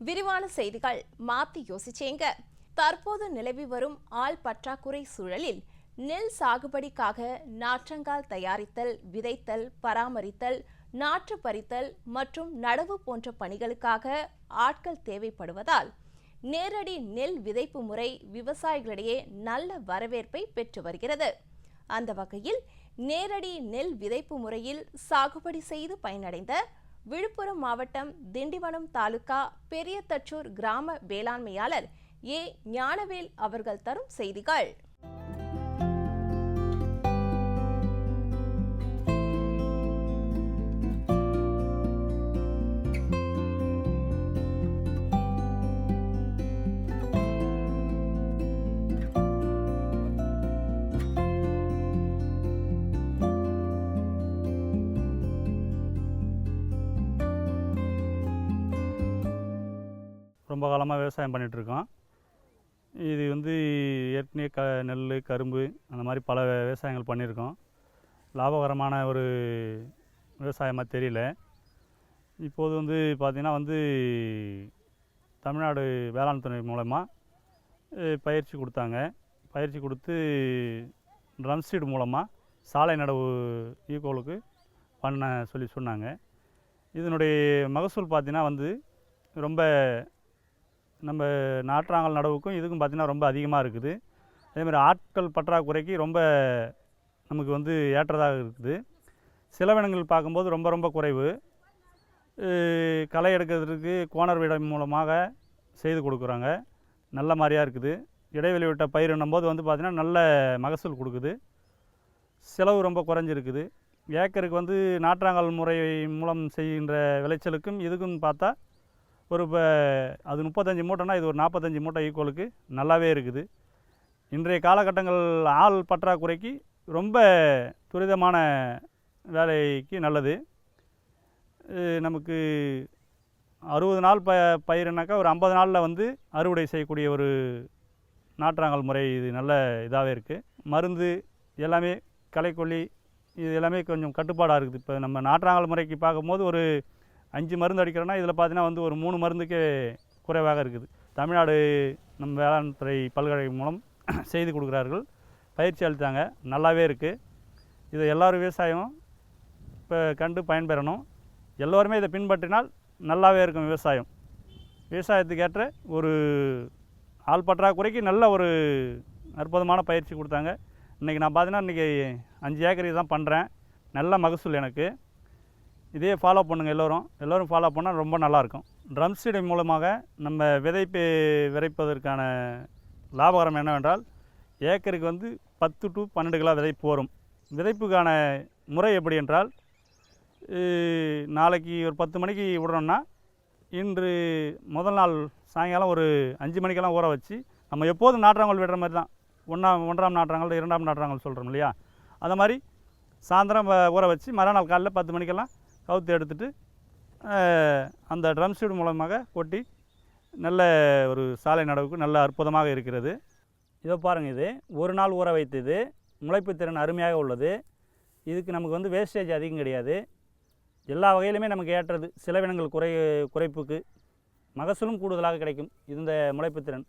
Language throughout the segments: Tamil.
விரிவான செய்திகள் மாத்தி யோசிச்சேங்க. தற்போது நிலவி வரும் ஆள் பற்றாக்குறை சூழலில் நெல் சாகுபடிக்காக நாற்றங்கால் தயாரித்தல், விதைத்தல், பராமரித்தல், நாற்று பறித்தல் மற்றும் நடவு போன்ற பணிகளுக்காக ஆட்கள் தேவைப்படுவதால் நேரடி நெல் விதைப்பு முறை விவசாயிகளிடையே நல்ல வரவேற்பை பெற்று வருகிறது. அந்த வகையில் நேரடி நெல் விதைப்பு முறையில் சாகுபடி செய்து பயனடைந்த விழுப்புரம் மாவட்டம் திண்டிவனம் தாலுகா பெரியதச்சூர் கிராம வேளாண்மையாளர் ஏ ஞானவேல் அவர்கள் தரும் செய்திகள். ரொம்ப காலமாக விவசாயம் பண்ணிகிட்ருக்கோம். இது ஏற்கனவே நெல், கரும்பு அந்த மாதிரி பல விவசாயங்கள் பண்ணியிருக்கோம். லாபகரமான ஒரு விவசாயமாக தெரியல. இப்போது பார்த்திங்கன்னா தமிழ்நாடு வேளாண் துறை மூலமாக பயிற்சி கொடுத்தாங்க. பயிற்சி கொடுத்து ட்ரம் சீடு மூலமாக சாலை நடவு ஈக்குவலுக்கு பண்ண சொன்னாங்க. இதனுடைய மகசூல் பார்த்திங்கன்னா ரொம்ப நம்ம நாற்றாங்கல் நடவுக்கும் இதுக்கும் பார்த்திங்கன்னா ரொம்ப அதிகமாக இருக்குது. அதேமாதிரி ஆட்கள் பற்றாக்குறைக்கு ரொம்ப நமக்கு ஏற்றதாக இருக்குது. செலவினங்கள் பார்க்கும்போது ரொம்ப ரொம்ப குறைவு. களை எடுக்கிறதுக்கு கோணர் விடை மூலமாக செய்து கொடுக்குறாங்க. நல்ல மாதிரியாக இருக்குது. இடைவெளி விட்ட பயிரிடும் போது பார்த்திங்கன்னா நல்ல மகசூல் கொடுக்குது. செலவு ரொம்ப குறைஞ்சிருக்குது. ஏக்கருக்கு நாற்றாங்கல் முறை மூலம் செய்கின்ற விளைச்சலுக்கும் இதுக்கும் பார்த்தா அது 35 மூட்டைனா இது ஒரு 45 மூட்டை ஈக்குவலுக்கு நல்லாவே இருக்குது. இன்றைய காலகட்டங்கள் ஆள் பற்றாக்குறைக்கு ரொம்ப துரிதமான வேலைக்கு நல்லது. நமக்கு 60 நாள் பயிர்னாக்கா ஒரு 50 நாளில் அறுவடை செய்யக்கூடிய ஒரு நாற்றாங்கல் முறை இது நல்ல இதாகவே இருக்குது. மருந்து எல்லாமே களைக்கொல்லி இது எல்லாமே கொஞ்சம் கட்டுப்பாடாக இருக்குது. இப்போ நம்ம நாற்றாங்கல் முறைக்கு பார்க்கும்போது ஒரு 5 மருந்து அடிக்கிறோன்னா இதில் பார்த்தீங்கன்னா ஒரு 3 மருந்துக்கே குறைவாக இருக்குது. தமிழ்நாடு நம்ம வேளாண் துறை பல்கலைக்கழகம் மூலம் செய்து கொடுக்குறார்கள். பயிற்சி அளித்தாங்க. நல்லாவே இருக்குது. இதை எல்லாரும் விவசாயம் இப்போ கண்டு பயன்பெறணும். எல்லோருமே இதை பின்பற்றினால் நல்லாவே இருக்கும் விவசாயம். விவசாயத்துக்கு ஏற்ற ஒரு ஆள் பற்றாக்குறைக்கு நல்ல ஒரு அற்புதமான பயிற்சி கொடுத்தாங்க. இன்றைக்கி நான் பார்த்தீங்கன்னா இன்றைக்கி 5 ஏக்கர் தான் பண்ணுறேன். நல்ல மகசூல் எனக்கு. இதே ஃபாலோ பண்ணுங்கள். எல்லோரும் ஃபாலோ பண்ணால் ரொம்ப நல்லாயிருக்கும். ட்ரம் சீடு மூலமாக நம்ம விதைப்பதற்கான லாபகரம் என்னவென்றால் ஏக்கருக்கு 10 to 12 கிலோ விதைப்பு வரும். விதைப்புக்கான முறை எப்படி என்றால் நாளைக்கு ஒரு 10 மணிக்கு விடுறோன்னா இன்று முதல் நாள் சாயங்காலம் ஒரு 5 மணிக்கெல்லாம் ஊற வச்சு நம்ம எப்போதும் நாற்றாங்கல் விடுற மாதிரி தான் 1ஆம் நாற்றாங்கல் 2ஆம் நாற்றாங்கல் சொல்கிறோம் இல்லையா, அந்த மாதிரி சாயந்தரம் ஊற வச்சு மறுநாள் காலையில் 10 மணிக்கெல்லாம் கவுத்து எடுத்துட்டு அந்த ட்ரம் சீடு மூலமாக கொட்டி நல்ல ஒரு சாலை நடவுக்கு நல்ல அற்புதமாக இருக்கிறது. இதை பாருங்கள். இது ஒரு நாள் ஊற வைத்தது. முளைப்பு திறன் அருமையாக உள்ளது. இதுக்கு நமக்கு வேஸ்டேஜ் அதிகம் கிடையாது. எல்லா வகையிலுமே நமக்கு ஏற்றது. செலவினங்கள் குறைப்புக்கு மகசூலும் கூடுதலாக கிடைக்கும் இந்த முளைப்பு திறன்.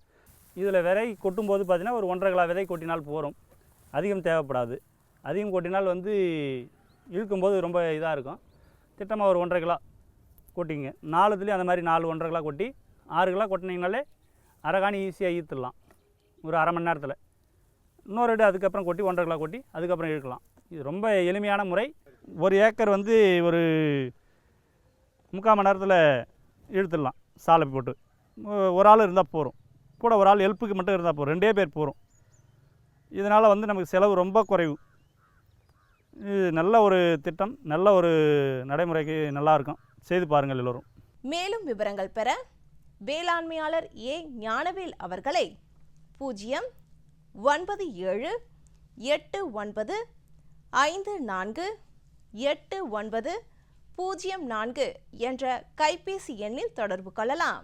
இதில் விதை கொட்டும்போது பார்த்திங்கன்னா ஒரு 1.5 கிலோ விதை கொட்டினால் போகும். அதிகம் தேவைப்படாது. அதிகம் கொட்டினால் இழுக்கும்போது ரொம்ப இதாக இருக்கும். திட்டமாக ஒரு 1.5 கிலோ கொட்டிங்க. 4 அந்த மாதிரி 4 1.5 கிலோ கொட்டி 6 கிலோ கொட்டினீங்கனாலே அரகாணி ஈஸியாக ஈர்த்துடலாம் ஒரு அரை மணி நேரத்தில். இன்னொரு அதுக்கப்புறம் கொட்டி 1.5 கிலோ கொட்டி அதுக்கப்புறம் இழுக்கலாம். இது ரொம்ப எளிமையான முறை. ஒரு ஏக்கர் ஒரு 3/4 மணி நேரத்தில் இழுத்துடலாம். சாலை போட்டு ஒரு ஆள் இருந்தால் போகும். கூட ஒரு ஆள் ஹெல்ப்புக்கு மட்டும் இருந்தால் போகும். 2 பேர் போகிறோம். இதனால் நமக்கு செலவு ரொம்ப குறைவு. இது நல்ல ஒரு திட்டம். நல்ல ஒரு நடைமுறைக்கு நல்லாயிருக்கும். செய்து பாருங்கள் எல்லோரும். மேலும் விவரங்கள் பெற வேளாண்மையாளர் ஏ ஞானவேல் அவர்களை 09789548904 என்ற கைபேசி எண்ணில் தொடர்பு கொள்ளலாம்.